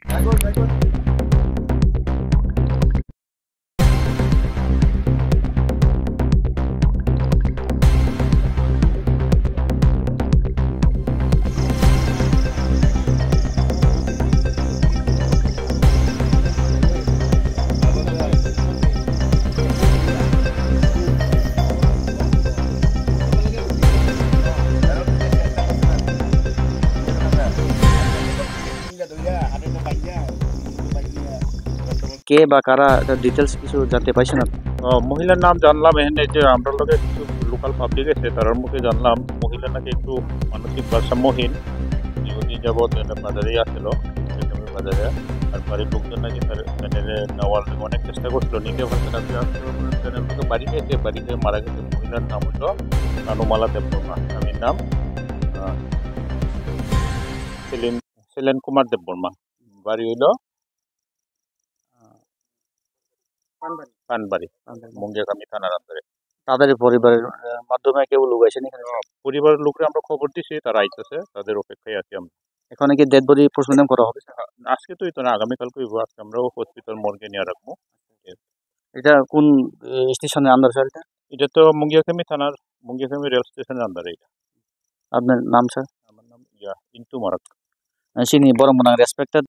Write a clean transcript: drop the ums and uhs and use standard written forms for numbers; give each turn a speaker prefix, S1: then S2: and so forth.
S1: কে বা কারা এটা ডিটেলস কিছু জানতে পারছেন আপনি?
S2: মহিলার নাম জানলাম এখানে যে আমরা লোকে কিছু লোকাল পাবলিক আছে তার মুখে জানলাম মহিলা নাকি একটু মানসিক ভারসাম্যহীন দীর্ঘদিন যাবৎ বাজারেই আসছিল বাজারে আর বাড়ির লোকজন নাকি তার প্যানেলে নেওয়ার অনেক চেষ্টা করছিল নিতে পারছে না প্যানেল থেকে বাড়িতে এসে বাড়িতে মারা গেছে মহিলার নাম হলো কানুমালা দেববর্মা স্বামীর নাম সেলেন কুমার দেববর্মা বাড়ি হইল পানবাড়ি মুঙ্গিয়াকামি থানার আন্দারে।
S1: তাদের পরিবারের মাধ্যমে কেউ লোক আসেনি এখানে?
S2: পরিবারের লোকরা আমরা খবর দিছি তারা আইতেছে তাদের অপেক্ষায় আছি আমরা।
S1: এখানে কি ডেড বডি পোস্টমর্টম করা হবে?
S2: আজকে তো না আগামীকালকে আজকে আমরাও হসপিটাল মর্গে নিয়ে রাখবো।
S1: এটা কোন স্টেশনের আন্ডার স্যার?
S2: এটা তো মুঙ্গিয়াকামি থানার মুঙ্গিয়াকামি রেল স্টেশনের আন্ডারে এটা।
S1: আপনার নাম স্যার?
S2: আমার নাম ইন্টু মারাক।
S1: চিনি বড় মনে রেসপেক্টেড